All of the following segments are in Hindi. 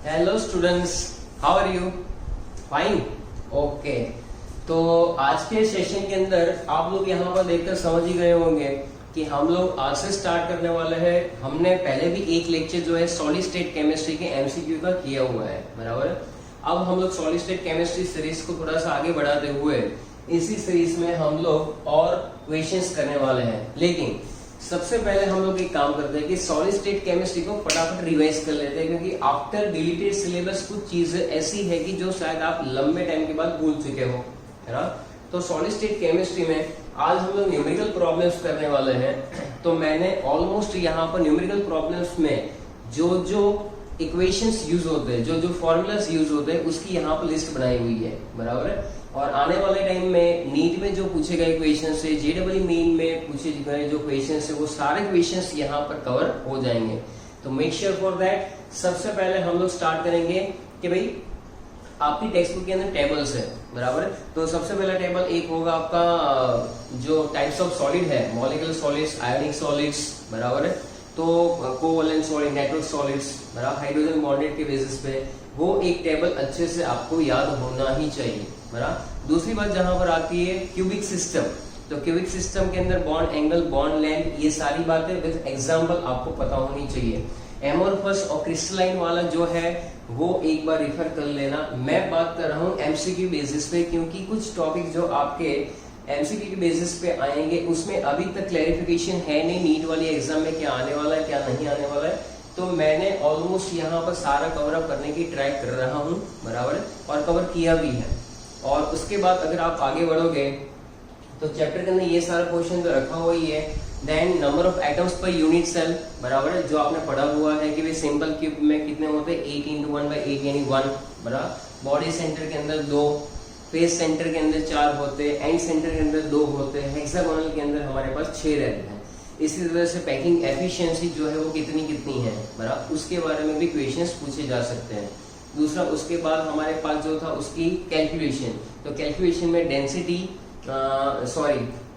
Hello students, how are you? Fine, okay. तो आज के सेशन के अंदर आप लोग यहाँ पर देखकर समझ ही गए होंगे कि हम लोग आज से स्टार्ट करने वाले हैं। हमने पहले भी एक लेक्चर जो है सॉलिड स्टेट केमिस्ट्री के एमसीक्यू का किया हुआ है, बराबर। अब हम लोग सॉलिड स्टेट केमिस्ट्री सीरीज को थोड़ा सा आगे बढ़ाते हुए इसी सीरीज में हम लोग और क्वेश्चंस करने वाले हैं। लेकिन सबसे पहले हम लोग एक काम करते हैं कि सॉलिड स्टेट केमिस्ट्री को फटाफट रिवाइज कर लेते हैं, क्योंकि आफ्टर डिलीटेड सिलेबस कुछ चीजें ऐसी है कि जो शायद आप लंबे टाइम के बाद भूल चुके हो, है ना। तो सॉलिड स्टेट केमिस्ट्री में आज हम लोग न्यूमेरिकल प्रॉब्लम्स करने वाले हैं। तो मैंने ऑलमोस्ट यहाँ पर न्यूमेरिकल प्रॉब्लम्स में जो जो इक्वेशंस यूज होते हैं, जो जो फॉर्मूलाज यूज होते हैं, उसकी यहाँ पर लिस्ट बनाई हुई है, बराबर है। और आने वाले टाइम में नीट में जो पूछे गए क्वेश्चन है, जेडब्ल्यू मेन में पूछे गए जो क्वेश्चन है, वो सारे क्वेश्चन यहाँ पर कवर हो जाएंगे। तो मेक श्योर फॉर दैट। सबसे पहले हम लोग स्टार्ट करेंगे कि भाई आपकी टेक्स्ट बुक के अंदर टेबल्स है, बराबर। तो सबसे पहला टेबल एक होगा आपका जो टाइप्स ऑफ सॉलिड है, मॉलिक्यूलर सॉलिड्स, आयोनिक सॉलिड्स, बराबर है। तो कोवैलेंट सॉलिड, नेटवर्क सॉलिड्स, बराबर, हाइड्रोजन बॉन्डेड के बेसिस पे वो एक टेबल अच्छे से आपको याद होना ही चाहिए, बराबर। दूसरी बात जहां पर आती है क्यूबिक सिस्टम, तो क्यूबिक सिस्टम के अंदर बॉन्ड एंगल, बॉन्ड लेंथ, ये सारी बातें विद एग्जांपल आपको पता होनी चाहिए। एमोर्फस और क्रिस्टलाइन वाला जो है वो एक बार रिफर कर लेना। मैं बात कर रहा हूँ एमसीक्यू बेसिस पे, क्योंकि कुछ टॉपिक जो आपके एमसीक्यू के बेसिस पे आएंगे उसमें अभी तक क्लैरिफिकेशन है नहीं नीट वाली एग्जाम में क्या आने वाला है क्या नहीं आने वाला है। तो मैंने ऑलमोस्ट यहाँ पर सारा कवर अप करने की ट्राई कर रहा हूँ, बराबर, और कवर किया भी है। और उसके बाद अगर आप आगे बढ़ोगे तो चैप्टर के अंदर ये सारा क्वेश्चन तो रखा हुआ ही है। Then number of atoms per unit cell, बराबर है, जो आपने पढ़ा हुआ है कि भाई सिंपल क्यूब में कितने होते हैं, 8 × 1/8 यानी 1, बराबर। बॉडी सेंटर के अंदर 2, फेस सेंटर के अंदर 4 होते हैं, एंड सेंटर के अंदर 2 होते हैं, हेक्सागोनल के अंदर हमारे पास 6 रहते हैं। इसी तरह से पैकिंग एफिशिएंसी जो है वो कितनी कितनी है, बराबर, उसके बारे में भी क्वेश्चंस पूछे जा सकते हैं। दूसरा, उसके बाद हमारे पास जो था उसकी कैलकुलेशन, तो कैलकुलेशन में density,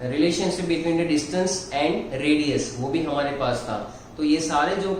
relationship between the distance and radius, वो भी हमारे पास था। तो ये सारे जो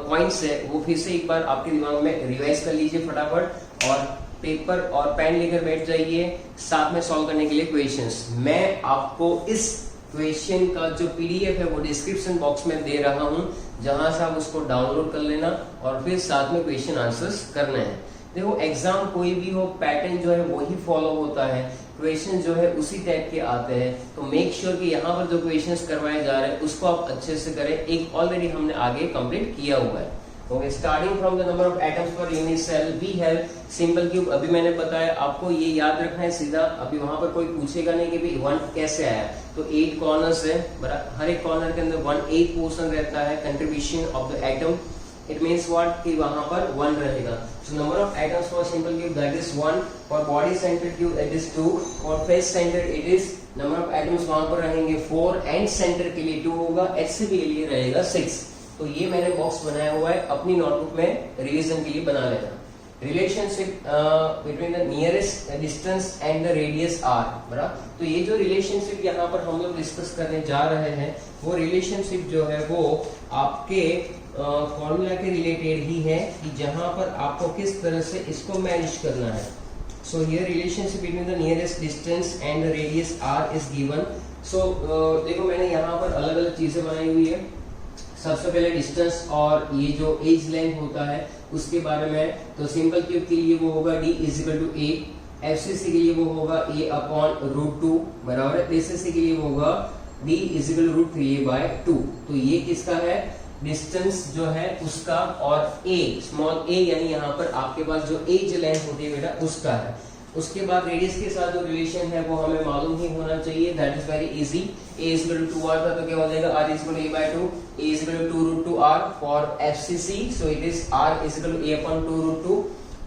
पॉइंट्स है वो फिर से एक बार आपके दिमाग में रिवाइज कर लीजिए फटाफट, और पेपर और पेन लेकर बैठ जाइए साथ में सॉल्व करने के लिए क्वेश्चंस। मैं आपको इस क्वेश्चन का जो पीडीएफ है वो डिस्क्रिप्शन बॉक्स में दे रहा हूं, जहां से आप उसको डाउनलोड कर लेना और फिर साथ में क्वेश्चन आंसर्स करने हैं। देखो एग्जाम कोई भी हो, पैटर्न जो है वही फॉलो होता है, क्वेश्चन जो है उसी टाइप के आते हैं। तो मेक श्योर कि यहाँ पर जो क्वेश्चंस करवाए जा रहे हैं उसको आप अच्छे से करें। एक ऑलरेडी हमने आगे कंप्लीट किया हुआ है। Okay, starting from the number of atoms per unit cell we have simple cube. अभी मैंने बताया आपको ये याद रखना है सीधा। अभी वहां पर कोई पूछेगा नहीं कि भाई 1 कैसे आया। तो 8 कॉर्नर्स है, बराबर, हर एक कॉर्नर के अंदर 1/8 पोर्शन रहता है contribution of the atom. It means what कि वहां पर 1 रहेगा। सो number of atoms for simple cube that is 1, for body centre cube it is 2, और face centre it is number of atoms वहां पर रहेंगे 4, एंड सेंटर के लिए 2 होगा, एचसीबी के लिए रहेगा 6। तो ये मैंने बॉक्स बनाया हुआ है, अपनी नोटबुक में रिवीजन के लिए बना लेना। Relationship between the nearest distance and the radius r, बराबर। तो ये जो रिलेशनशिप यहाँ पर हम लोग डिस्कस करने जा रहे हैं वो रिलेशनशिप जो है वो आपके फॉर्मूला के रिलेटेड ही है, कि जहां पर आपको किस तरह से इसको मैनेज करना है। So here relationship between the nearest distance and the radius R is given. So देखो मैंने यहाँ पर अलग अलग चीजें बनाई हुई है। सबसे पहले डिस्टेंस और ये जो एज लेंथ होता है उसके बारे में, तो सिंपल क्यूब के लिए वो होगा d = a, एफसीसी के लिए वो होगा a/√2, बराबर है। एसएससी के लिए वो होगा d = √3a/2। तो ये किसका है, डिस्टेंस जो है उसका, और a स्मॉल a यानी यहाँ पर आपके पास जो एज लेंथ होती है बेटा उसका है। उसके बाद रेडियस के साथ जो रिलेशन है वो हमें मालूम ही होना चाहिए, that is very easy. a = 2r था तो क्या हो जाएगा, r = a/2, a = 2√2r for FCC, so it is r = a/2√2।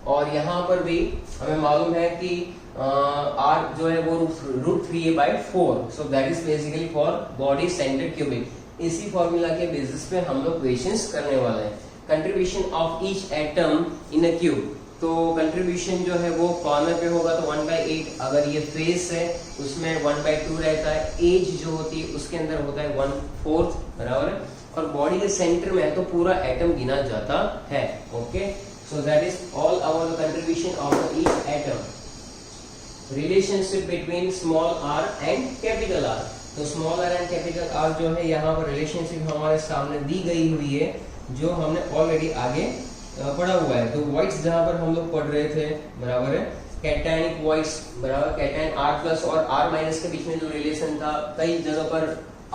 और यहाँ पर भी हमें मालूम है कि r जो है वो √3a/4, so that is basically for body centre cubic. इसी फॉर्मूला के बेसिस पे हम लोग क्वेश्चंस करने वाले हैं। Contribution of each atom in a cube, तो कंट्रीब्यूशन जो है वो कॉर्नर पे होगा तो 1/8, अगर ये फेस है उसमें 1/2 रहता है, एज जो होती है उसके अंदर होता है 1/4, बराबर है। और बॉडी के सेंटर में है तो पूरा एटम गिना जाता है। Okay, So that is all our contribution of each atom. Relationship between small r and capital R. तो small r and capital R जो है यहाँ पर रिलेशनशिप हमारे सामने दी गई हुई है, जो हमने ऑलरेडी आगे पढ़ा हुआ है। तो वॉइड्स जहाँ पर हम लोग पढ़ रहे थे, बराबर है, कैटायनिक वॉइड्स, बराबर, कैटायन R प्लस और R माइनस के बीच में जो रिलेशन था, कई जगह पर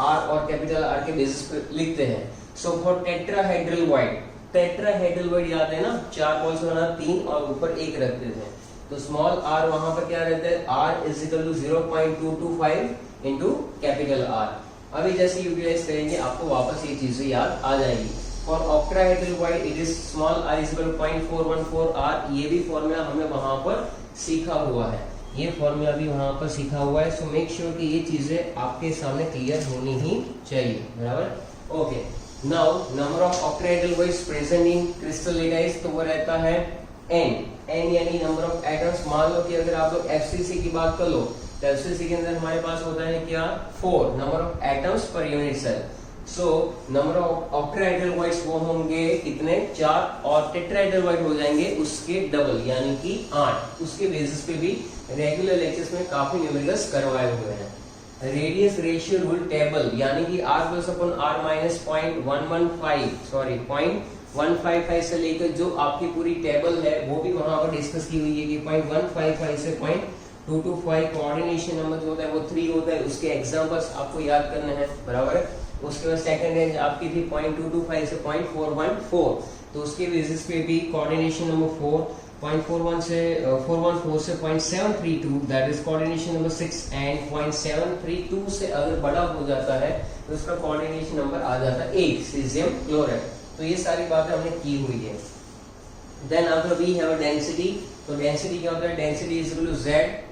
R और कैपिटल R के बेसिस पे लिखते हैं। So for tetrahedral void, tetrahedral void याद है ना, 4 बॉल्स बना 3 और ऊपर 1 रखते थे। तो स्मॉल r वहां पर क्या रहता है, r is equal to 0.225 into capital R। अभी जैसे यूटिलाइज करेंगे आपको वापस ये चीजें याद आ जाएंगी। For octahedral void it is small r is equal to 0.414 r। ये भी फॉर्मूला हमने वहां पर सीखा हुआ है, ये फॉर्मूला भी वहां पर सीखा हुआ है। सो मेक श्योर कि ये चीजें आपके सामने क्लियर होनी ही चाहिए, बराबर। Okay, now number of octahedral voids present in crystal lattice, तो वो रहता है n यानी नंबर ऑफ एटम्स। मान लो कि अगर आप लोग FCC की बात कर लो, तो FCC के अंदर हमारे पास होता है क्या, 4 number of atoms per unit cell. So number of octahedral voids वो होंगे कितने, 4, और टेट्राहेड्रल वॉइड हो जाएंगे उसके डबल यानी कि 8। उसके बेसिस पे भी रेगुलर लेक्चर्स में काफी न्यूमेरिकल्स करवाए हुए हैं। रेडियस रेशियो रूल टेबल यानी कि r plus upon r minus 0.155 से लेकर जो आपकी पूरी टेबल है वो भी वहां पर डिस्कस की हुई है कि 0.155 से 0.225 कोऑर्डिनेशन नंबर जो होता है वो 3 होता है। उसके एग्जांपल्स आपको याद करने हैं, बराबर है। उसके बाद सेकंड रेंज आपकी थी 0.225 से 0.414, तो उसके बेसिस पे भी कोऑर्डिनेशन नंबर 4 0.41 से 414 से 0.732 that is coordination number 6, and 0.732 से अगर बड़ा हो जाता है तो उसका कोऑर्डिनेशन नंबर आ जाता है 8, सीजियम क्लोराइड। तो ये सारी बातें हमने की हुई है। Then after we have density, तो डेंसिटी क्या होता है, density is equal to z,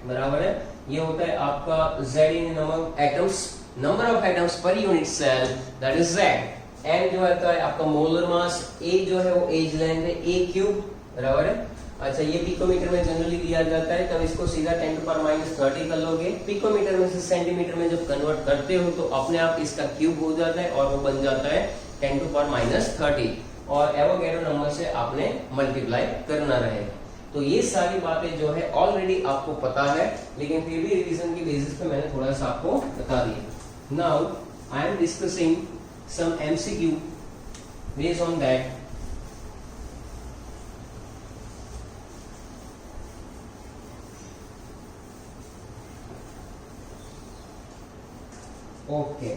बराबर है, ये होता है आपका z in number of atoms per unit cell, that is z। m जो होता है आपका मोलर मास, a जो है वो एज लेंथ है, a क्यूब, बराबर है। अच्छा, ये पिकोमीटर में जनरली दिया जाता है, तब इसको सीधा 10 टू पावर माइनस 30 कर लोगे। पिकोमीटर में से सेंटीमीटर में जब कन्वर्ट करते हो तो अपने आप इसका क्यूब हो जाता है और वो बन जाता है 10 टू पावर माइनस 30, और एवोगैड्रो नंबर से आपने मल्टीप्लाई करना रहेगा। तो ये सारी बातें जो है ऑलरेडी आपको पता है, लेकिन फिर भी रिवीजन की बेसिस पे मैंने थोड़ा सा आपको बता दिया। Now I am discussing some MCQ based on that. Okay,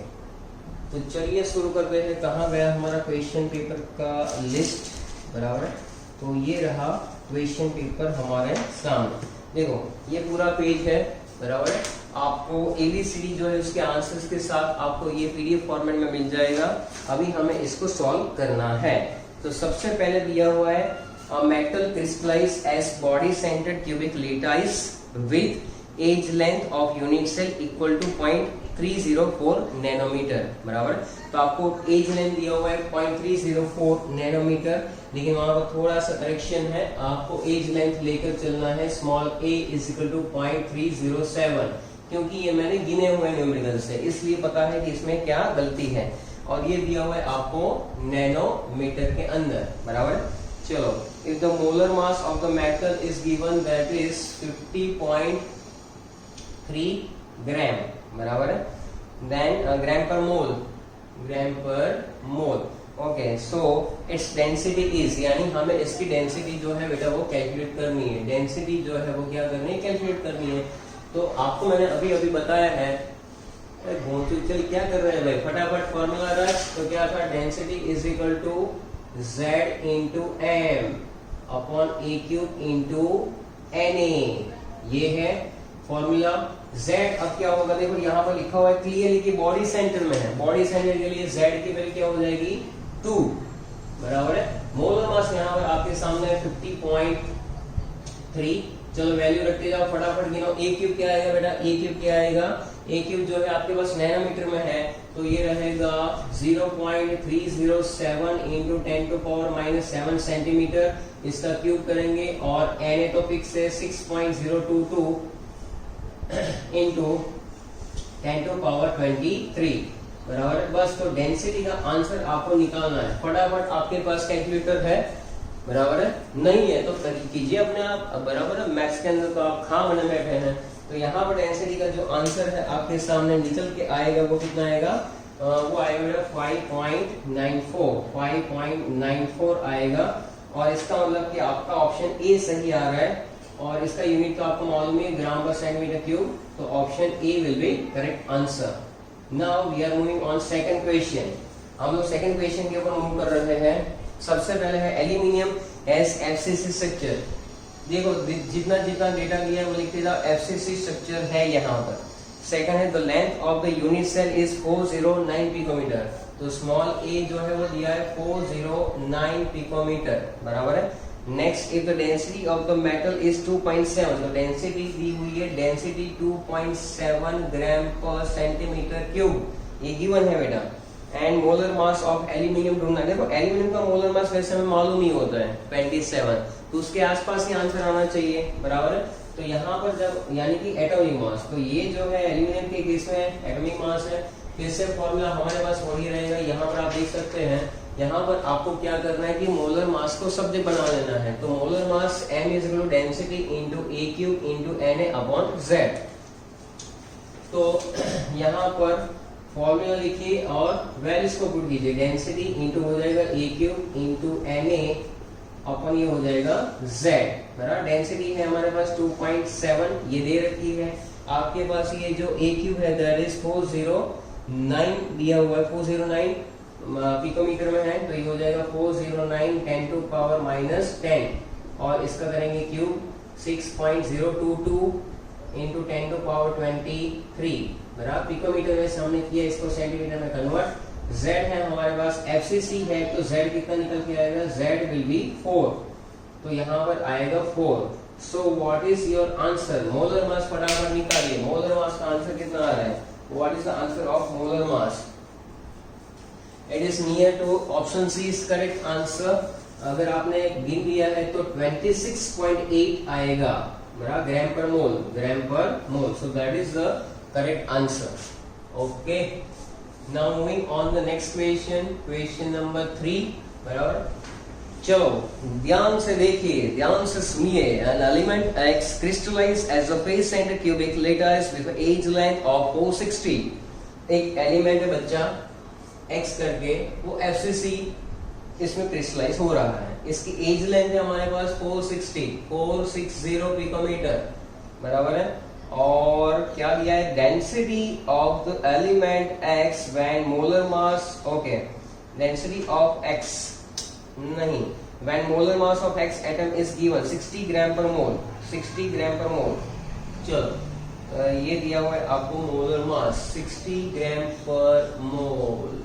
तो चलिए शुरू करते हैं। कहाँ गया हमारा क्वेश्चन पेपर का लिस्ट, बराबर है। तो ये रहा क्वेश्चन पेपर हमारे सामने। देखो ये पूरा पेज है, बराबर है। आपको ABCD जो है उसके आंसर्स के साथ आपको ये PDF फॉर्मेट में मिल जाएगा। अभी हमें इसको सॉल्व करना है। तो सबसे पहले दिया हुआ है a metal crystallized as body centered cubic lattice with edge length of unit cell equal to 0.304 nanometre, बराबर। तो आपको एज लेंथ दिया हुआ है 0.304 नैनोमीटर, लेकिन वहां पर थोड़ा सा करेक्शन है, आपको एज लेंथ लेकर चलना है small a is equal to 0.307, क्योंकि ये मैंने गिने हुए न्यूमेरिकल से, इसलिए पता है कि इसमें क्या गलती है। और ये दिया हुआ है आपको नैनोमीटर के अंदर, बराबर। चलो, if the molar mass of the metal is given that is 50.3 gram, बराबर है। Then gram per mole, okay. So its density is, यानी हमें इसकी डेंसिटी जो है बेटा वो कैलकुलेट करनी है। डेंसिटी जो है वो क्या करनी है, कैलकुलेट करनी है। तो आपको मैंने अभी अभी बताया है, चल क्या कर रहे हैं भाई, फटाफट फॉर्मूला रख। तो क्या था, density is equal to Z into M upon a cube into Na, ये है फॉर्मूला। Z अब क्या होगा, देखो यहाँ पर लिखा हुआ है क्लियरली कि बॉडी सेंटर में है। बॉडी सेंटर के लिए Z की वैल्यू क्या हो जाएगी, 2, बराबर है। मोलर मास यहाँ पर आपके सामने है 50.3। चलो वैल्यू रखते जाओ, फटाफट गिनो। ए क्यूब क्या आएगा बेटा, ए क्यूब क्या आएगा, ए क्यूब जो है आपके पास नैनोमीटर में है, तो ये रहेगा 0.307 into 10 to power minus 7 centimetre. इसका क्यूब करेंगे और Na तो फिक्स है 6.022 इंटू 10 टू पावर 23, बराबर। बस, तो डेंसिटी का आंसर आपको निकालना है। फटाफट आपके पास कैलकुलेटर है बराबर है, नहीं है तो कीजिए अपने आप, बराबर है। मैथ्स के अंदर तो आप खां बने बैठे हैं। तो यहाँ पर डेंसिटी का जो आंसर है आपके सामने निकल के आएगा, वो कितना आएगा, वो आएगा 5.94 आएगा। और इसका मतलब कि आपका ऑप्शन ए सही आ रहा है, और इसका यूनिट तो आपको मालूम है ग्राम पर सेंटीमीटर क्यूब, तो option A will be correct answer. Now we are moving on second question. हम लोग सेकंड क्वेश्चन के ऊपर मूव कर रहे हैं। सबसे पहले है एल्यूमिनियम एज एफसीसी स्ट्रक्चर। देखो जितना जितना डेटा दिया है वो लिखते जाओ, एफसीसी स्ट्रक्चर है यहाँ पर। सेकंड है the length of the unit cell is 409 picometre. तो स्मॉल ए जो है वो दिया है 409 पिकोमीटर, बराबर है। Next if the density of the metal is 2.7, तो डेंसिटी दी हुई है, डेंसिटी 2.7 ग्राम पर सेंटीमीटर क्यूब, ये गिवन है बेटा। And molar mass of aluminium ढूंढना। देखो एल्यूमिनियम का मोलर मास वैसे हमें मालूम ही होता है 27, तो उसके आसपास ही आंसर आना चाहिए, बराबर है। तो यहाँ पर जब यानी कि एटॉमिक मास, तो ये जो है एल्यूमिनियम के केस में एटॉमिक मास है, फिर से फॉर्मूला हमारे पास वही रहेगा। यहाँ पर आप देख सकते हैं, यहाँ पर आपको क्या करना है कि मोलर मास को सब्जेक्ट बना लेना है। तो molar mass m is equal to density into a cube into Na upon z। तो यहाँ पर फॉर्मूला लिखिए और वैल्यूज को पुट कीजिए। डेंसिटी इंटू हो जाएगा ए क्यूब इंटू Na अपन ये हो जाएगा z, बराबर। डेंसिटी है हमारे पास 2.7 ये दे रखी है। आपके पास ये जो ए क्यूब है दैट इज 409 दिया हुआ है, 409 पिकोमीटर में है, तो ये हो जाएगा 409 10 टू पावर -10, और इसका करेंगे क्यूब 6.022 इंटू 10 टू पावर 23, बराबर। पिकोमीटर में हमने किया, इसको सेंटीमीटर में कन्वर्ट। Z है हमारे पास, FCC है, तो Z कितना निकल के आएगा, Z विल बी 4, तो यहाँ पर आएगा 4। So what is your answer? Molar mass फटाफट निकालिए। मोलर मास का आंसर कितना आ रहा है? What is the answer of molar mass? It is near to option C is correct answer. अगर आपने गिन लिया है तो 26.8 आएगा, बराबर, ग्राम per mole, gram per mole. So that is the correct answer. Okay, now moving on the next question, question number 3, बराबर। चलो ध्यान से देखिए, ध्यान से सुनिए। An element X crystallize as a face center cubic lattice with edge length of 460। एक एलिमेंट है बच्चा X करके, वो FCC इसमें क्रिस्टलाइज हो रहा है। इसकी एज लेंथ है हमारे पास 460 पिकोमीटर, बराबर है। और क्या दिया है? Density of the element X when molar mass, okay, density of X नहीं, when molar mass of X atom is given 60 gram per mole, 60 gram per मोल। चलो ये दिया हुआ है आपको मोलर मास 60 ग्राम पर मोल।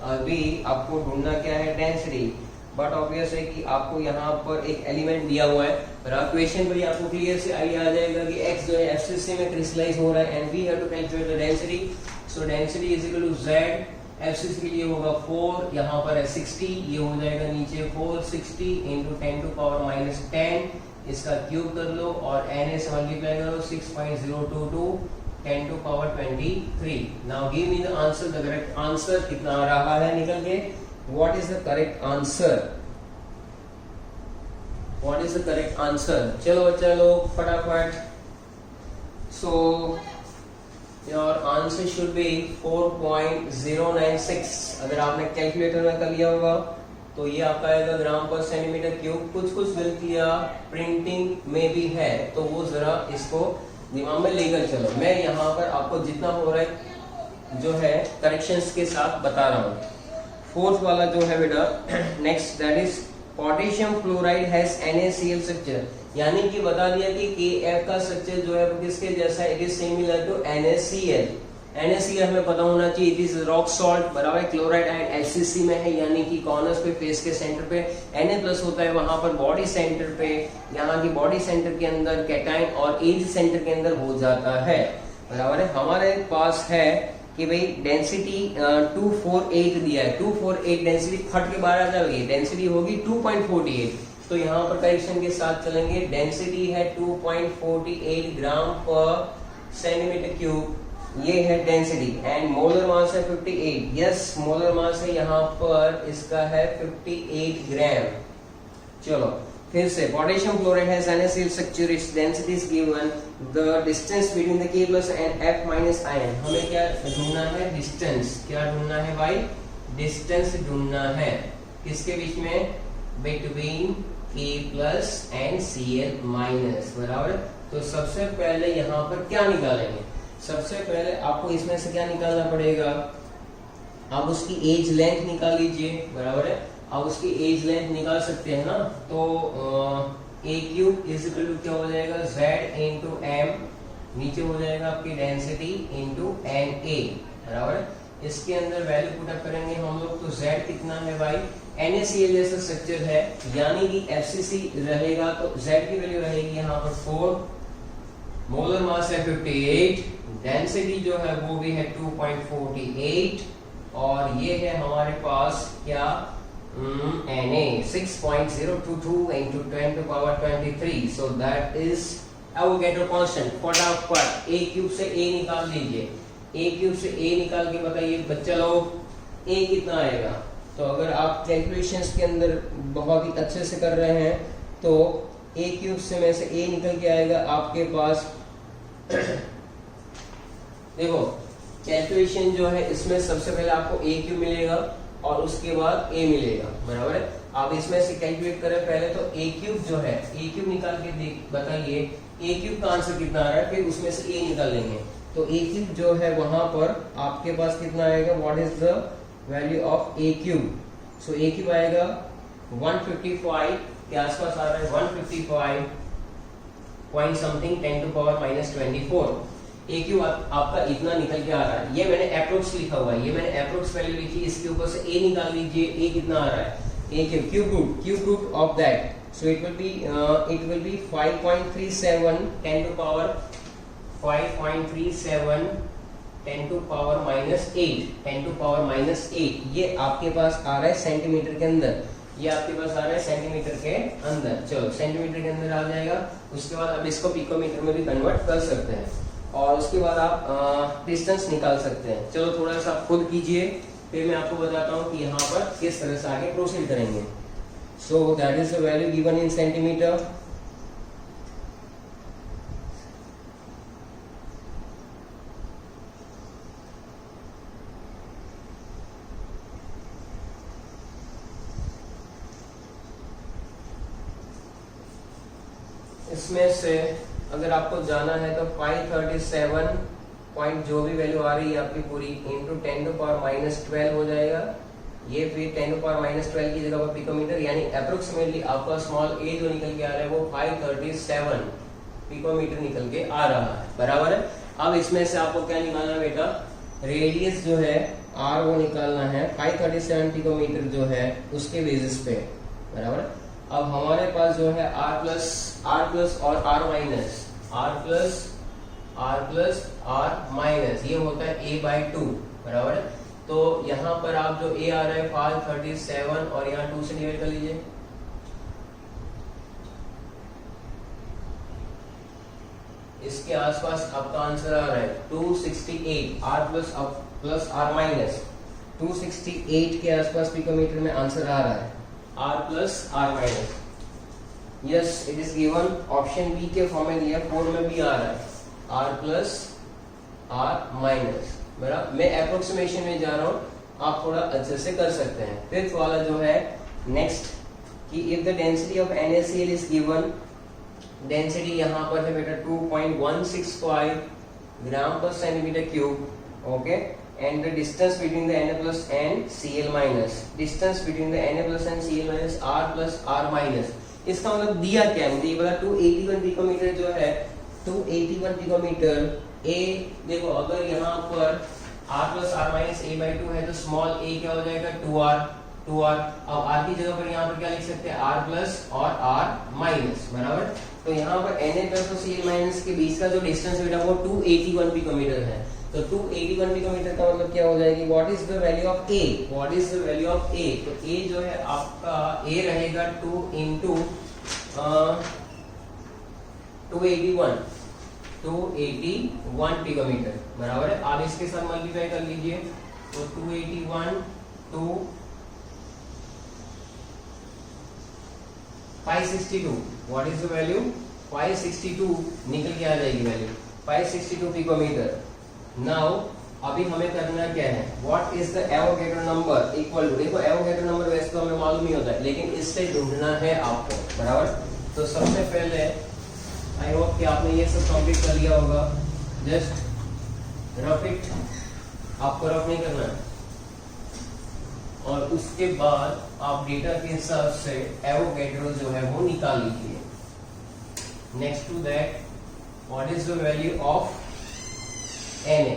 अभी आपको ढूंढना क्या है? डेंसिटी। बट ऑब्वियस है कि आपको यहाँ पर एक एलिमेंट दिया हुआ है, क्वेश्चन पर ही आपको क्लियर से आइडिया आ जाएगा कि X जो है FCC में क्रिस्टलाइज हो रहा है, and we have to calculate the density. So density is equal to Z, FCC के लिए होगा 4, यहाँ पर है 60, ये हो जाएगा नीचे 460 इंटू 10 टू पावर -10, इसका क्यूब कर लो और Na से मल्टीप्लाई करो, 6.022 10 to power 23। Now give me the answer. The correct answer कितना आ रहा है निकल के? What is the correct answer? What is the correct answer? चलो चलो फटाफट। So your answer should be 4.096। अगर आपने कैलकुलेटर में कर लिया होगा तो ये आपका आएगा ग्राम पर सेंटीमीटर क्यूब। कुछ कुछ गलतियां प्रिंटिंग में भी है, तो वो जरा इसको दिमाग में लेकर चलो। मैं यहाँ पर आपको जितना हो रहा है जो है करेक्शंस के साथ बता रहा हूँ। फोर्थ वाला जो है बेटा next, that is potassium fluoride has NaCl structure, यानी कि बता दिया कि KF का स्ट्रक्चर जो है वो किसके जैसा है? It is similar to NaCl। NaCl हमें पता होना चाहिए, इट इज रॉक सॉल्ट, बराबर। क्लोराइड आयन FCC में है, यानी कि कॉर्नर्स पे, फेस के सेंटर पे Na+ होता है, वहां पर बॉडी सेंटर पे, यहाँ की बॉडी सेंटर के अंदर कैटायन और एज सेंटर के अंदर हो जाता है, बराबर है। हमारे पास है कि भाई डेंसिटी 248 दिया है, 248 डेंसिटी फट के बाहर आ जाएगी, डेंसिटी होगी 2.48। तो यहाँ पर करेक्शन के साथ चलेंगे। डेंसिटी है 2.48 ग्राम पर सेंटीमीटर क्यूब, ये है डेंसिटी। एंड मोलर मास है 58। यस, मोलर मास है यहाँ पर इसका है 58 ग्राम। चलो फिर से potassium chloride has NaCl structure, it's density is given, the distance between the K plus and F minus ion. हमें क्या ढूंढना है? डिस्टेंस। क्या ढूंढना है भाई? डिस्टेंस ढूंढना है। किसके बीच में? Between K plus and Cl minus, बराबर। तो सबसे पहले यहाँ पर क्या निकालेंगे? सबसे पहले आपको इसमें से क्या निकालना पड़ेगा? आप उसकी एज लेंथ निकाल लीजिए, बराबर है। आप उसकी एज लेंथ निकाल सकते हैं ना, तो ए क्यूब इज इक्वल टू क्या हो जाएगा? Z इंटू एम, नीचे हो जाएगा आपकी डेंसिटी इंटू एन ए, बराबर। इसके अंदर वैल्यू पुट अप करेंगे हम लोग, तो Z कितना है भाई? NaCl जैसा स्ट्रक्चर है, यानी कि FCC रहेगा तो Z की वैल्यू रहेगी यहाँ पर 4, मोलर मास है 58, डेंसिटी जो है वो भी है 2.48, और ये है हमारे पास क्या? Na 6.022 into 10 to power 23, so that is Avogadro constant। फटाफट a क्यूब से a निकाल लीजिए, a क्यूब से a निकाल के बताइए बच्चा लोग a कितना आएगा। तो अगर आप कैलकुलेशंस के अंदर बहुत ही अच्छे से कर रहे हैं तो a क्यूब से में से a निकल के आएगा आपके पास देखो कैलकुलेशन जो है इसमें सबसे पहले आपको a क्यूब मिलेगा और उसके बाद a मिलेगा, बराबर है। आप इसमें से कैलकुलेट करें पहले, तो a क्यूब जो है, a क्यूब निकाल के बताइए a क्यूब का आंसर कितना आ रहा है, फिर उसमें से a निकाल लेंगे। तो a क्यूब जो है वहां पर आपके पास कितना आएगा? What is the value of a cube? So a cube आएगा 155 के आसपास आ रहा है, 155 point something 10 to power minus 24। A cube आपका इतना निकल के आ रहा है। ये मैंने अप्रोक्स लिखा हुआ है, ये मैंने अप्रोक्स वैल्यू लिखी, इसके ऊपर से ए निकाल लीजिए, ए कितना आ रहा है? A cube root of that, so it will be 5.37 10 to power 5.37 10 to power minus 8, 10 to power minus 8। ये आपके पास आ रहा है सेंटीमीटर के अंदर, ये आपके पास आ रहा है सेंटीमीटर के अंदर। चलो सेंटीमीटर के अंदर आ जाएगा, उसके बाद अब इसको पिकोमीटर में भी कन्वर्ट कर सकते हैं, और उसके बाद आप डिस्टेंस निकाल सकते हैं। चलो थोड़ा सा खुद कीजिए, फिर मैं आपको बताता हूँ कि यहाँ पर किस तरह से आगे प्रोसीड करेंगे। सो that is the value given in centimetre. इसमें से अगर आपको जाना है तो 537 पॉइंट जो भी वैल्यू आ रही है आपकी पूरी इंटू 10 टू पावर माइनस 12 हो जाएगा। ये फिर 10 टू पावर माइनस 12 की जगह पर पिकोमीटर, यानी अप्रोक्सीमेटली आपका स्मॉल ए जो निकल के आ रहा है वो 537 पिकोमीटर निकल के आ रहा है, बराबर है। अब इसमें से आपको क्या निकालना है बेटा? रेडियस जो है आर वो निकालना है, 537 पिकोमीटर जो है उसके बेसिस पे, बराबर है। अब हमारे पास जो है r प्लस और r minus, r plus r minus, ये होता है a/2, बराबर है। तो यहाँ पर आप जो a आ रहा है 537 और यहाँ 2 से डिवाइड कर लीजिए, इसके आसपास आपका आंसर आ रहा है 268, r प्लस r माइनस 268 के आसपास पिकोमीटर में आंसर आ रहा है, r plus r minus. Yes it is given, option B के फॉर्म में दिया, 4 में भी आ रहा है r प्लस r माइनस, बराबर। मैं अप्रोक्सीमेशन में जा रहा हूँ, आप थोड़ा अच्छे से कर सकते हैं। फिफ्थ वाला जो है नेक्स्ट, कि if the density of NaCl is given, density यहाँ पर है बेटा 2.165 ग्राम per centimetre cube, okay. And the distance between the Na plus and Cl minus, distance between the Na plus and Cl minus R plus R minus। इसका मतलब दिया क्या है मुझे ये पता, 281 पिकोमीटर जो है, 281 पिकोमीटर A, देखो अगर यहाँ पर R plus R minus a/2 है तो स्मॉल a क्या हो जाएगा? 2r। अब r की जगह पर यहाँ पर क्या लिख सकते हैं? r प्लस और r माइनस, बराबर। तो यहाँ पर Na प्लस और Cl माइनस के बीच का जो डिस्टेंस बेटा वो 281 पिकोमीटर है। तो 281 पिकोमीटर का मतलब क्या हो जाएगी? What is the value of A? What is the value of A? तो A जो है आपका A रहेगा 2 इंटू 281 पिकोमीटर, बराबर है। आप इसके साथ मल्टीप्लाई कर लीजिए, तो 281 to 562, what is the value 562 निकल के आ जाएगी वैल्यू 562 पिकोमीटर। नाउ अभी हमें करना क्या है, what is the Avogadro number equal to, देखो एवोगैड्रो नंबर वैसे तो हमें मालूम ही होता है, लेकिन इससे ढूंढना है आपको, बराबर। तो सबसे पहले आई होप कि आपने ये सब कंप्लीट कर लिया होगा, जस्ट रफ इट, आपको रफ नहीं करना है, और उसके बाद आप डेटा के हिसाब से एवोगैड्रो जो है वो निकाल लीजिए। Next to that, what is the value of Na,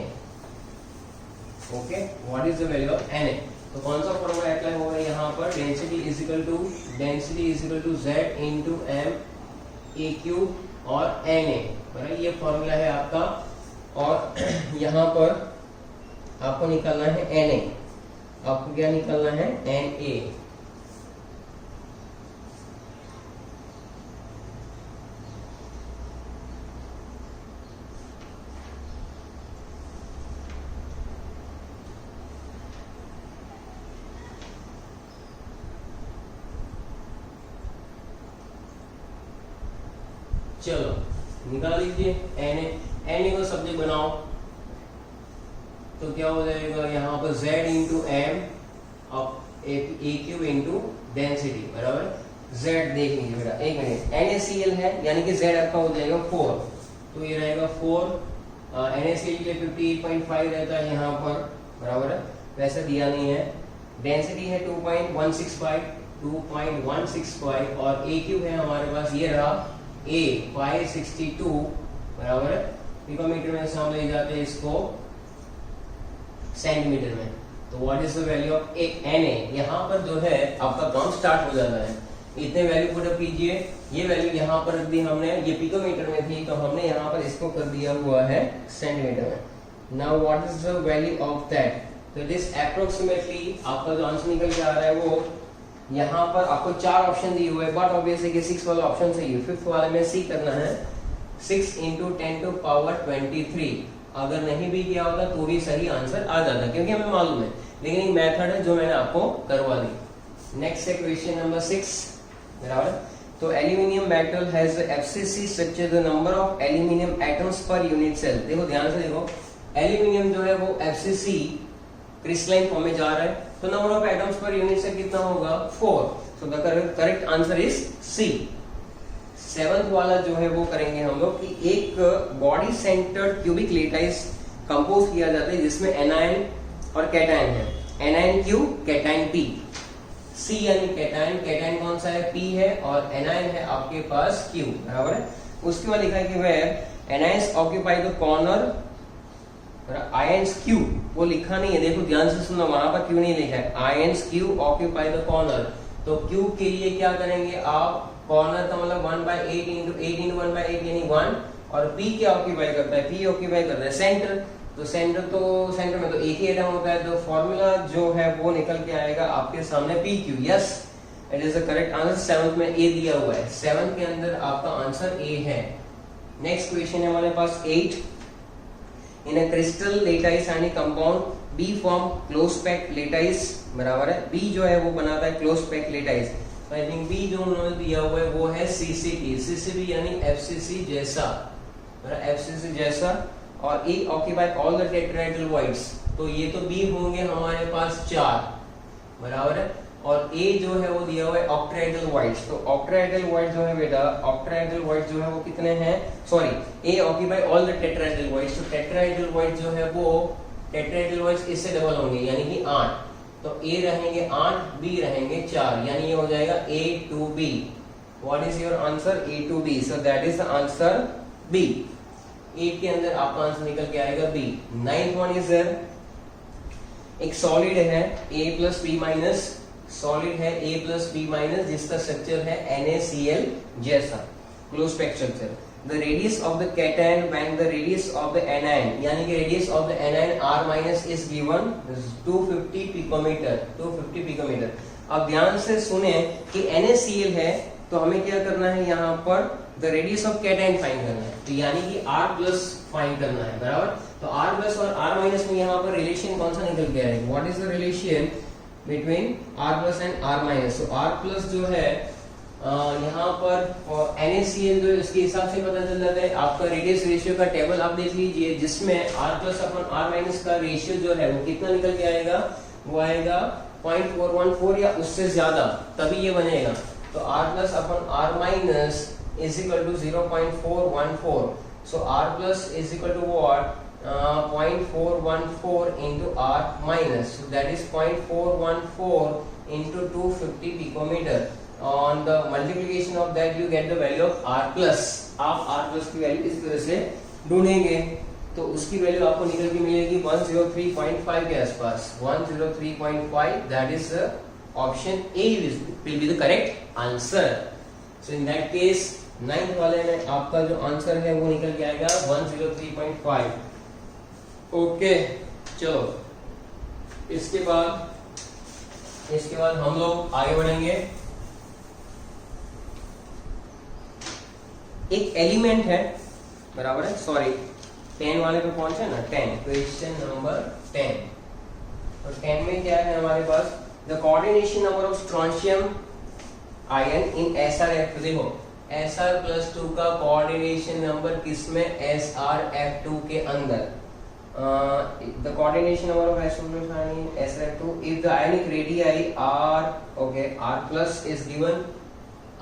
okay, what is the value of Na। तो कौन सा फॉर्मूला अप्लाई होगा यहाँ पर, density is equal to Z into M A cube और Na, बराबर, ये फॉर्मूला है आपका। और यहाँ पर आपको निकालना है Na, आपको क्या निकालना है Na। चलो निकाल लीजिए Na को सब्जेक्ट बनाओ, तो क्या हो जाएगा यहाँ पर Z इंटू एम अब ए क्यूब इंटू डेंसिटी, बराबर। Z देख लीजिए बेटा, एक मिनट, NaCl है यानी कि Z आपका हो जाएगा 4, तो ये रहेगा 4, NaCl के 58.5 रहता है यहाँ पर, बराबर है, वैसे दिया नहीं है। डेंसिटी है 2.165 और ए क्यूब है हमारे पास, ये रहा A 562, बराबर है, पिकोमीटर में से हम ले जाते हैं इसको सेंटीमीटर में। तो what is the value of Na, यहाँ पर जो है आपका काम स्टार्ट हो जाता है, इतने वैल्यू पुट अप कीजिए। ये वैल्यू यहाँ पर रख दी हमने, ये पिकोमीटर में थी तो हमने यहाँ पर इसको कर दिया हुआ है सेंटीमीटर में। Now what is the value of that, तो इट इज अप्रोक्सीमेटली, आपका जो आंसर निकल के आ रहा है वो यहाँ पर आपको 4 ऑप्शन दिए हुए हैं, बट ऑब्वियसली कि 6 वाला ऑप्शन सही है, 5th वाले में सी करना है, 6 इंटू 10 टू पावर 23। अगर नहीं भी किया होता तो भी सही आंसर आ जाता, क्योंकि हमें मालूम है, लेकिन एक मेथड है जो मैंने आपको करवा दी। नेक्स्ट है क्वेश्चन नंबर 6, बराबर। तो aluminium metal has FCC structure, the number of aluminium atoms per unit cell. देखो ध्यान से देखो, एल्यूमिनियम जो है वो एफसीसी क्रिस्टलाइन फॉर्म में जा रहा है, तो number of atoms per unit cell कितना होगा 4, so the correct answer is C. 7th वाला जो है वो करेंगे हम लोग कि एक body centred cubic lattice compose किया जाता है जिसमें एनायन और कैटायन है, एनायन क्यू कैटायन पी, सी यानी कैटायन, कैटायन कौन सा है पी है, और एनायन है आपके पास क्यू, बराबर है। उसके बाद लिखा है कि where anions occupy the corner ions क्यू, वो लिखा नहीं है, देखो ध्यान से सुनो, वहां पर क्यू नहीं लिखा है, ions Q occupy the corner. तो क्यू के लिए क्या करेंगे आप, कॉर्नर का मतलब 1/8 इंटू 8 इंटू 1/8 यानी 1, और पी क्या ऑक्यूपाई करता है, पी ऑक्यूपाई करता है सेंटर, तो सेंटर में तो एक ही एटम होता है, तो फॉर्मूला जो है वो निकल के आएगा आपके सामने P Q. Yes, it is the correct answer. 7th में ए दिया हुआ है, 7th के अंदर आपका आंसर ए है। नेक्स्ट क्वेश्चन है हमारे पास 8, in a crystal lattice and compound B form close packed lattice, बराबर है, बी जो है वो बनाता है क्लोज पैक्ड लेटाइस, तो आई थिंक बी जो उन्होंने दिया हुआ है वो है सीसीपी, सीसीपी यानी एफसीसी जैसा, एफसीसी जैसा, और ए occupy all the tetrahedral voids, तो ये तो बी होंगे हमारे पास 4, बराबर है, और ए जो है वो दिया हुआ है ऑक्टाहेड्रल वॉइड्स, तो ऑक्टाहेड्रल वॉइड जो है बेटा, ऑक्टाहेड्रल वॉइड जो है वो कितने हैं, sorry, A occupy all the tetrahedral voids, तो टेट्राहेड्रल वॉइड जो है वो टेट्राहेड्रल वॉइड्स इससे डबल होंगे यानी कि 8, तो ए रहेंगे 8, बी रहेंगे 4, यानी ये हो जाएगा A to B। What is your answer, A to B, so that is the answer B। 8 के अंदर आपका आंसर निकल के आएगा B। 9th वन इज एक सॉलिड है A plus B minus, solid है A प्लस B माइनस, जिसका स्ट्रक्चर है NaCl जैसा, close packed structure. The radius of the cation when the radius of the anion, यानी कि radius of the anion R minus is given 250 picometer, 250 picometer। अब ध्यान से सुने कि NaCl है, तो हमें क्या करना है यहाँ पर, the radius of cation find करना है, तो यानी कि R प्लस फाइंड करना है, बराबर। तो R प्लस और R माइनस में यहाँ पर रिलेशन कौन सा निकल के आएगा, what is the relation between R plus and R minus, तो R प्लस जो है यहाँ पर NaCl जो इसके हिसाब से पता चल जाता है। आपका रेडियस रेशियो का टेबल आप देख लीजिए, जिसमें R प्लस अपन R माइनस का रेशियो जो है वो कितना निकल के आएगा, वो आएगा 0.414 या उससे ज्यादा, तभी ये बनेगा। तो R प्लस अपन R minus is equal to 0.414, so R plus is equal to what, 0.414 into R minus, so that is 0.414 into 250 picometer. On the multiplication of that you get the value of R plus. आप R plus की वैल्यू इस तरह से ढूंढेंगे तो उसकी वैल्यू आपको निकल के मिलेगी 103.5 के आसपास, 103.5, that is option A will be the correct answer. So in that case 9th वाले में आपका जो आंसर है वो निकल के आएगा 103.5। ओके चलो, इसके बाद हम लोग आगे बढ़ेंगे। एक एलिमेंट है, बराबर है, सॉरी 10 वाले पे पहुंचे ना, 10, क्वेश्चन नंबर 10। तो 10 में क्या है हमारे पास, the coordination number of strontium ion in SrF। देखो Sr+2 का कोऑर्डिनेशन नंबर किसमें, SrF2 के अंदर। The coordination number of SrF2 if the ionic radii are, okay, R plus is given,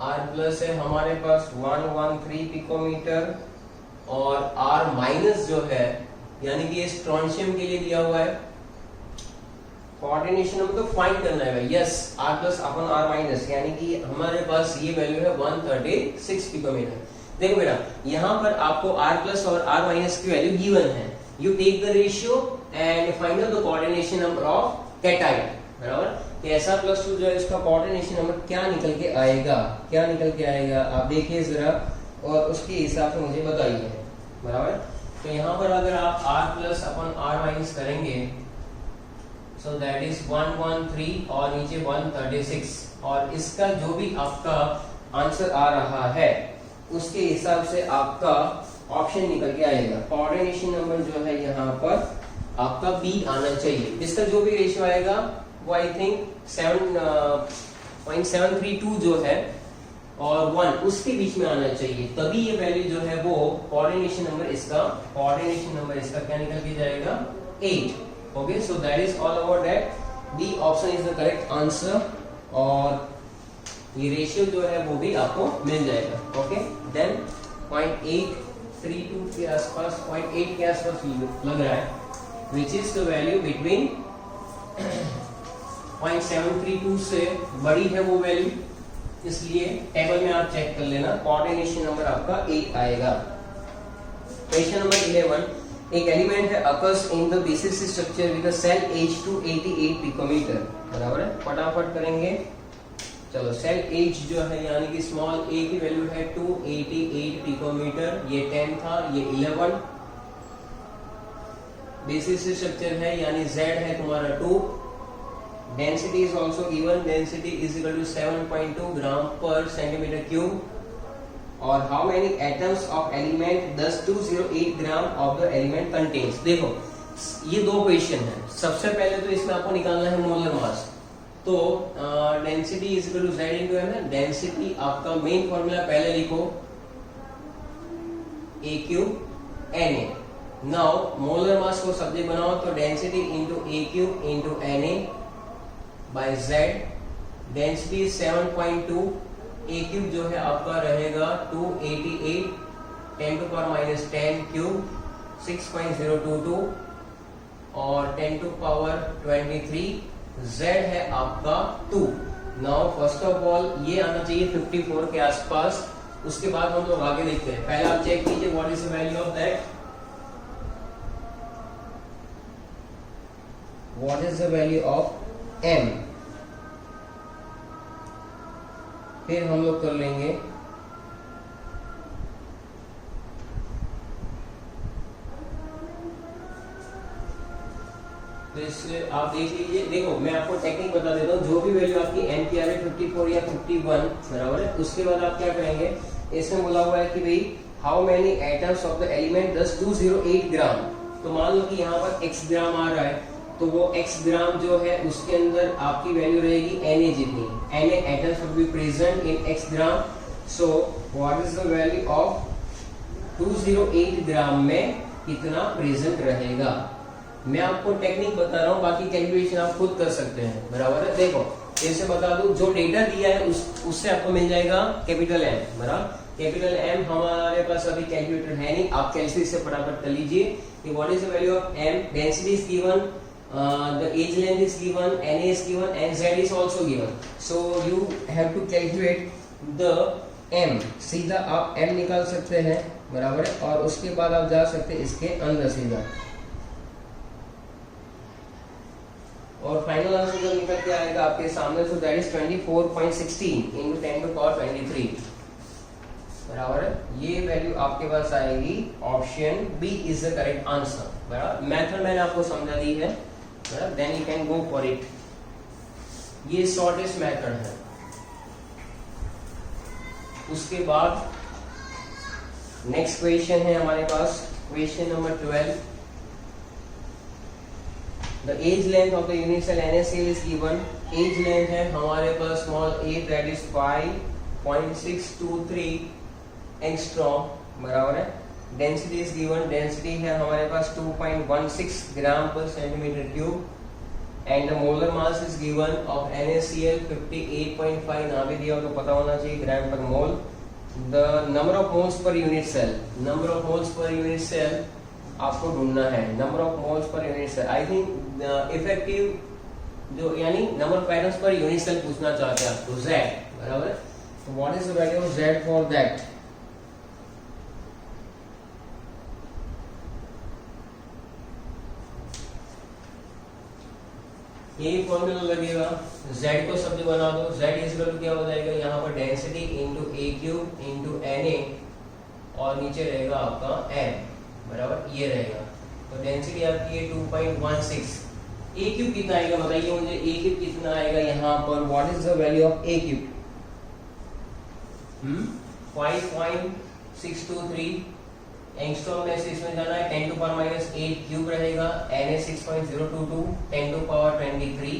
R plus है हमारे पास 113 पिकोमीटर, और R माइनस जो है यानी कि ये स्ट्रोंशियम के लिए दिया हुआ है। कोऑर्डिनेशन नंबर तो फाइंड करना है भाई, यस, R प्लस अपन R माइनस, यानी कि हमारे पास ये वैल्यू है 136 पिकोमीटर। देखो बेटा, यहाँ पर आपको R प्लस और R माइनस की वैल्यू गिवन है। You take the ratio and find out the coordination number of cation, बराबर। कि Sr+2 जो है इसका कोऑर्डिनेशन नंबर क्या निकल के आएगा, आप देखिए जरा और उसके हिसाब से मुझे बताइए, बराबर। तो यहाँ पर अगर आप R प्लस अपन R माइनस करेंगे, so that is 113 और नीचे 136, और इसका जो भी आपका आंसर आ रहा है उसके हिसाब से आपका ऑप्शन निकल के आएगा। कोऑर्डिनेशन नंबर जो है यहाँ पर आपका B आना चाहिए। इसका जो भी रेशियो आएगा वो आई थिंक 7.732 जो है और 1 उसके बीच में आना चाहिए, तभी ये वैल्यू जो है वो कोऑर्डिनेशन नंबर इसका क्या निकल के जाएगा, 8। Okay, so that is all about that, B option is the correct answer, और ये रेशियो जो है वो भी आपको मिल जाएगा। ओके, देन 0.832 के आसपास, 0.8 के आसपास लग रहा है, which is the value between 0.732 से बड़ी है वो वैल्यू, इसलिए टेबल में आप चेक कर लेना, कोऑर्डिनेशन नंबर आपका 8 आएगा। क्वेश्चन नंबर 11, एक एलिमेंट है occurs in the basis structure with a cell edge 288 picometre, बराबर है, फटाफट करेंगे। चलो, सेल एज जो है यानी कि स्मॉल a की वैल्यू है 288 पिकोमीटर, ये 10 था, ये 11, बेसिस स्ट्रक्चर है यानी Z है तुम्हारा 2, density is also given, density is equal to 7.2 gram per centimetre cube, और how many atoms of element 208 gram of the element contains. देखो ये दो क्वेश्चन है, सबसे पहले तो इसमें आपको निकालना है मोलर मास, तो density is equal to Z into m है। डेंसिटी आपका मेन फॉर्मूला पहले लिखो, A cube Na। Now molar mass को सब्जेक्ट बनाओ तो density into A cube into Na by Z, density 7.2, A cube जो है आपका रहेगा 288, 10 टू पावर माइनस 10 क्यूब 6.022, और 10 टू पावर 23, Z है आपका 2। नाउ फर्स्ट ऑफ ऑल ये आना चाहिए 54 के आसपास, उसके बाद हम लोग आगे देखते हैं। पहले आप चेक कीजिए what is the value of that, what is the value of M, फिर हम लोग कर लेंगे तो इससे आप देख लीजिए। देखो मैं आपको टेक्निक बता देता हूँ, जो भी वैल्यू आपकी M की आ रही है 54 या 51, बराबर है, उसके बाद आप क्या करेंगे, इसमें बोला हुआ है कि भाई how many atoms of the element 208 ग्राम, तो मान लो कि यहाँ पर x ग्राम आ रहा है, तो वो x ग्राम जो है उसके अंदर आपकी वैल्यू रहेगी Na जितनी। Na atoms will be present in x gram. So what is the value of 208 ग्राम में कितना प्रेजेंट रहेगा। मैं आपको टेक्निक बता रहा हूँ, बाकी कैलकुलेशन आप खुद कर सकते हैं, बराबर है। देखो जैसे बता दूं, जो डेटा दिया है उससे आपको मिल जाएगा कैपिटल M, बराबर। कैपिटल M हमारे पास अभी कैलकुलेटर है नहीं, आप कैलकुलेटर से फटाफट कर लीजिए कि what is the value of M, density is given, the edge length is given, Na is given and Z is also given. So you have to calculate the M। सीधा आप M निकाल सकते हैं, बराबर है, और उसके बाद आप जा सकते हैं इसके अंदर सीधा, और फाइनल आंसर जब निकल के आएगा आपके सामने, सो that is 24.16 into 10 to power 23, बराबर है। ये वैल्यू आपके पास आएगी, option B is the correct answer, बराबर। मेथड मैंने आपको समझा दी है, बराबर, then you can go for it. ये शॉर्टेस्ट मेथड है। उसके बाद नेक्स्ट क्वेश्चन है हमारे पास, question number 12। The age length of the unit cell NaCl is given. Age length है हमारे पास small a, that is 5.623 angstrom, बराबर है। Density is given. Density है हमारे पास 2.16 ग्राम per centimetre cube, and the molar mass is given of NaCl 58.5, ना भी दिया हो तो पता होना चाहिए, ग्राम per mole. The number of moles per unit cell. Number of moles per unit cell आपको ढूंढना है, number of moles per unit cell. I think effective जो यानी number of atoms per unit cell पूछना चाहते हैं आपको, Z, बराबर। तो what is the value of Z for that. यही फॉर्मूला लगेगा, Z को सब्जी बना दो, Z इक्वल क्या हो जाएगा, यहाँ पर density into a cube into Na, और नीचे रहेगा आपका M, बराबर, ये रहेगा। तो डेंसिटी आपकी है 2.16। ए क्यूब कितना आएगा बताइए मुझे, ए क्यूब कितना आएगा यहाँ पर, what is the value of A cube, 5.623 angstrom में से इसमें जाना है 10 टू पावर -8 क्यूब रहेगा, Na 6.022, 10 टू पावर 23,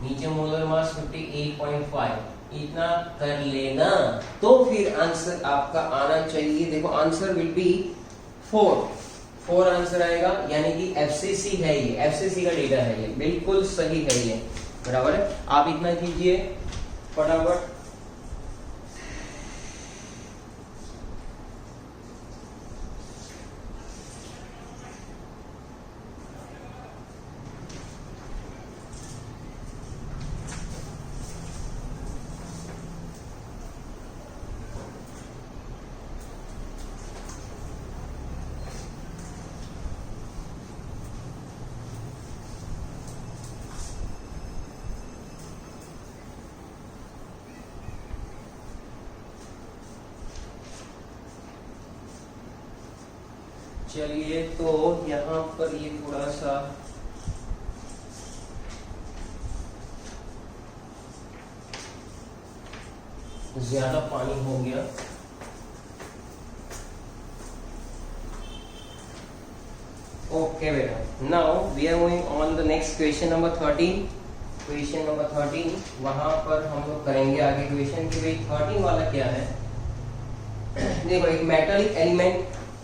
नीचे मोलर मास 58.5, इतना कर लेना तो फिर आंसर आपका आना चाहिए। देखो आंसर विल बी 4 आंसर आएगा, यानी कि FCC है, ये FCC का डेटा है, ये बिल्कुल सही है ये, बराबर है। आप इतना कीजिए फटाफट। चलिए तो यहाँ पर ये थोड़ा सा ज्यादा पानी हो गया। ओके बेटा, now we are going on the next question number 13। Question number 13 वहां पर हम लोग करेंगे आगे क्वेश्चन की। भाई 13 वाला क्या है, देखो एक metallic element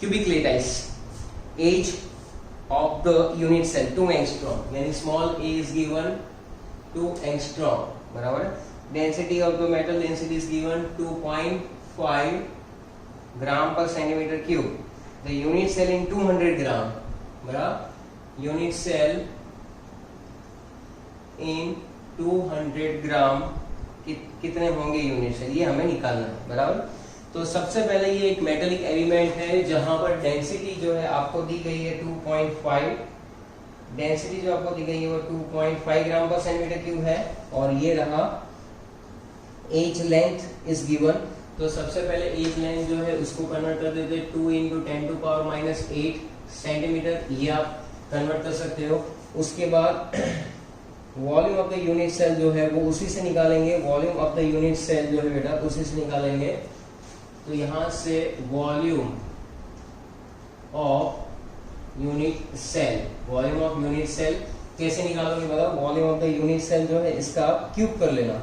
cubic lattice, edge of the unit cell 2 angstrom, यानी small a is given 2 angstrom, बराबर। Density of the metal, density is given 2.5 gram per centimetre cube. The unit cell in 200 gram, बराबर। यूनिट सेल इन 200 ग्राम कितने होंगे यूनिट सेल, ये हमें निकालना है, बराबर। तो सबसे पहले ये एक मेटालिक एलिमेंट है जहां पर डेंसिटी जो है आपको दी गई है 2.5, डेंसिटी जो आपको दी गई है वो 2.5 ग्राम पर सेंटीमीटर क्यूब है, और ये रहा एज लेंथ इज गिवन। तो सबसे पहले एज लेंथ जो है उसको कन्वर्ट कर देते 2 × 10 टू पावर -8 सेंटीमीटर, ये आप कन्वर्ट कर सकते हो। उसके बाद volume of the unit cell जो है वो उसी से निकालेंगे, volume of the unit cell जो है बेटा उसी से निकालेंगे। तो यहां से volume of unit cell, volume of unit cell कैसे निकालोगे बताओ, volume of the unit cell जो है इसका आप क्यूब कर लेना।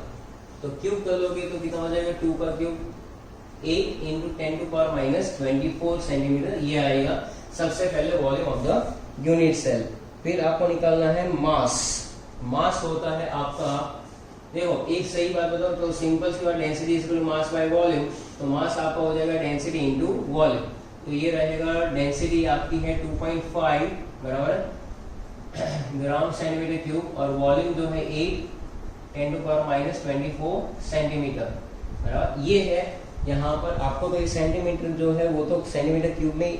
तो क्यूब कर लोगे तो कितना हो जाएगा, 2 का cube 8 into 10 to power minus 24 centimetre, ये आएगा सबसे पहले volume of the unit cell. फिर आपको निकालना है मास। मास होता है आपका, देखो एक सही बात बताओ तो सिंपल सी बात, density is equal to mass by volume. तो मास आपका हो जाएगा डेंसिटी इनटू वॉल्यूम। तो ये रहेगा डेंसिटी आपकी है 2.5 बराबर ग्राम सेंटीमीटर क्यूब, और वॉल्यूम जो है 8 10 टू पावर माइनस 24 सेंटीमीटर बराबर। ये है यहाँ पर आपको, तो ये सेंटीमीटर जो है वो तो सेंटीमीटर क्यूब में,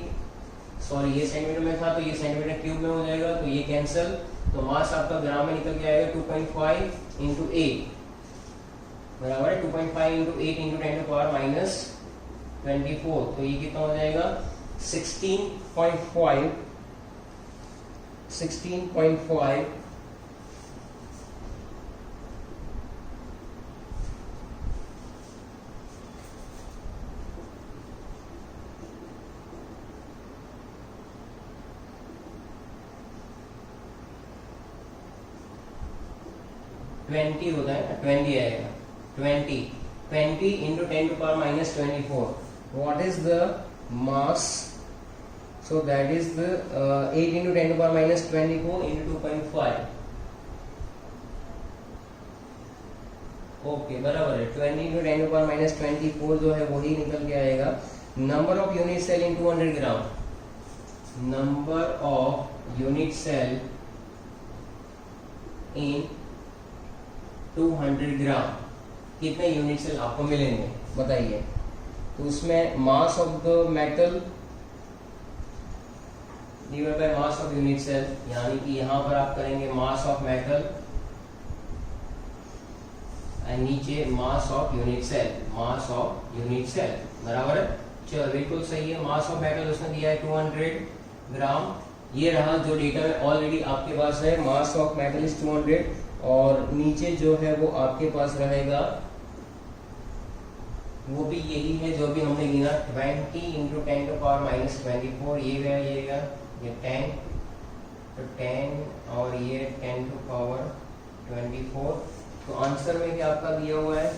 सॉरी ये सेंटीमीटर में था तो ये सेंटीमीटर क्यूब में हो जाएगा, तो ये कैंसिल। तो मास आपका ग्राम में निकल के आएगा 2.5 इंटू 8 बराबर है 2.5 into 8 into 10 to power minus 24। तो ये कितना हो जाएगा 16.5 20 होता है ना, 20 आएगा 20 into 10 to power minus 24। What is the mass, so that is the 8 into 10 to power minus 24 into 2.5। Okay बराबर है 20 इंटू 10 टू पावर माइनस 24 जो है वही निकल के आएगा। Number of unit cell in 200 gram, number of unit cell in 200 gram, कितने यूनिट सेल आपको मिलेंगे बताइए। तो उसमें mass of the metal divide by mass of unit cell, यानी कि यहां पर आप करेंगे मास ऑफ मेटल एंड नीचे mass of unit cell, mass of unit cell बराबर है। चलो बिल्कुल सही है। मास ऑफ मेटल उसने दिया है 200 ग्राम, ये रहा जो डेटा में ऑलरेडी आपके पास है, मास ऑफ मेटल इज 200, और नीचे जो है वो आपके पास रहेगा वो भी यही है जो भी हमने गिना 20 इंटू 10 टू पावर माइनस 24, ये गया ये 10, तो 10 और ये 10 टू पावर 24। तो आंसर में क्या आपका दिया हुआ है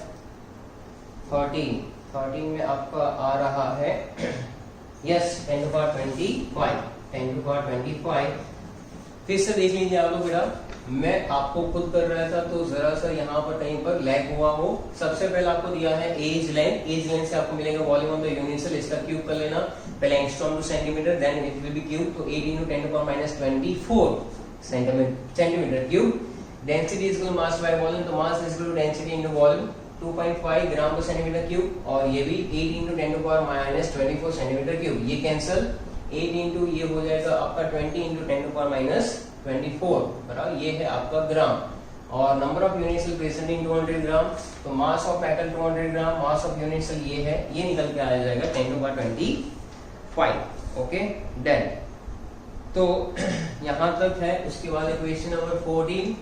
13 में आपका आ रहा है yes 10 to power 25, 10 to power 25। फिर से देख लीजिए आप लोग बेटा, मैं आपको खुद कर रहा था तो जरा सा यहाँ पर कहीं पर लैग हुआ हो। सबसे पहले आपको दिया है एज लेंथ से आपको मिलेगा volume of the unit cell, इसका क्यूब कर लेना पहले angstrom to centimetre, then it will be cube, तो 8 into 10 to power minus 24 centimetre cube. Density is equal to mass by volume, तो mass is equal to density into volume 2.5 gram per centimetre cube, और ये भी 8 into 10 to power minus 24 centimetre cube, ये कैंसिल। 8 इंटू ये हो जाएगा आपका 20 इंटू 10 टू पावर माइनस 24 बराबर, ये है आपका ग्राम। और number of unit cell present in 200 gram, तो mass of metal 200 gram, mass of unit cell ये है, ये निकल के आ जाएगा 10 टू पावर 25। Okay done. तो यहां तक है। उसके बाद question number 14,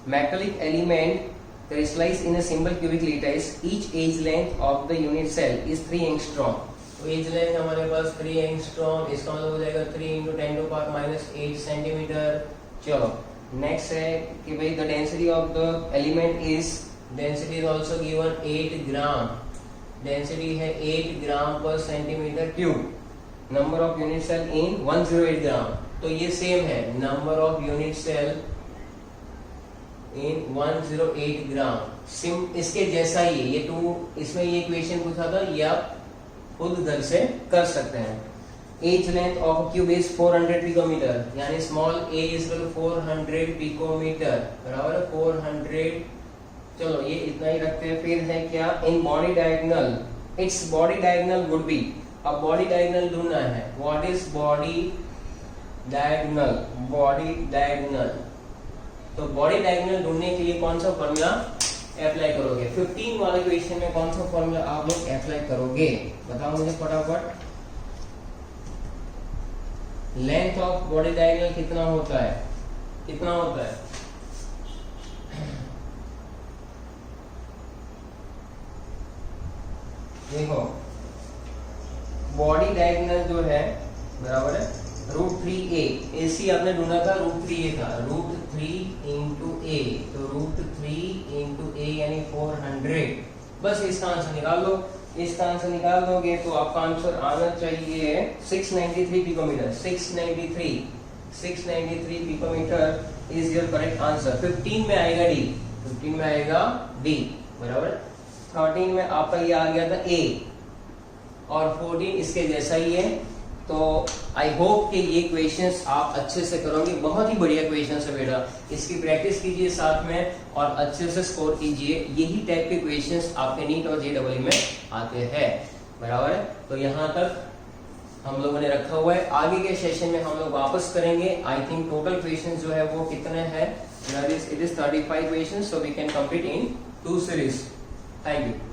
metallic element crystallized in a simple cubic lattice, each edge length of the unit cell is 3 angstrom। तो एज लेंथ हमारे पास 3 एंगस्ट्रॉम, इसका मतलब हो जाएगा 3 into 10 to power minus 8 centimetre. चलो नेक्स्ट है कि भाई the density of the element is, density is also given 8 gram, density है 8 gram per centimetre cube. Number of unit cell in 108 gram, तो ये सेम है, number of unit cell in 108 gram, सिम इसके जैसा ही है ये 2, इसमें ये इक्वेशन पूछा था, ये आप खुद घर से कर सकते हैं। Edge length of cube is 400 picometre, यानी small a is equal to 400 picometre बराबर है 400। चलो ये इतना ही रखते हैं। फिर है क्या, in body diagonal, its body diagonal would be, अब बॉडी डायगोनल ढूंढना है। What is body diagonal, body diagonal, तो बॉडी डायगोनल ढूंढने के लिए कौन सा फॉर्मूला अप्लाई करोगे? 15 वाले क्वेश्चन में कौन सा फॉर्मूला आप लोग अप्लाई करोगे बताओ मुझे फटाफट। लेंथ ऑफ बॉडी डायगोनल कितना होता है, कितना होता है? देखो बॉडी डायगोनल जो है बराबर है √3a, AC आपने ढूंढा था √3a था, √3 into a, तो √3 into a यानी 400। बस इसका आंसर निकाल लो। इसका आंसर निकाल दोगे तो आपका आंसर आना चाहिए 693 picometre. 693 picometre is your correct answer. 15 में आएगा डी, 15 में आएगा डी, बराबर। 13 में आपका ये आ गया था ए, और 14 इसके जैसा ही है। तो आई होप कि ये क्वेश्चंस आप अच्छे से करोगे, बहुत ही बढ़िया क्वेश्चंस है बेटा। इसकी प्रैक्टिस कीजिए साथ में और अच्छे से स्कोर कीजिए। यही टाइप के क्वेश्चंस आपके नीट और JEE में आते हैं, बराबर है। तो यहाँ तक हम लोगों ने रखा हुआ है। आगे के सेशन में हम लोग वापस करेंगे। आई थिंक टोटल क्वेश्चंस जो है वो कितने हैं, it is 35 questions, so we can complete in 2 series. Thank you.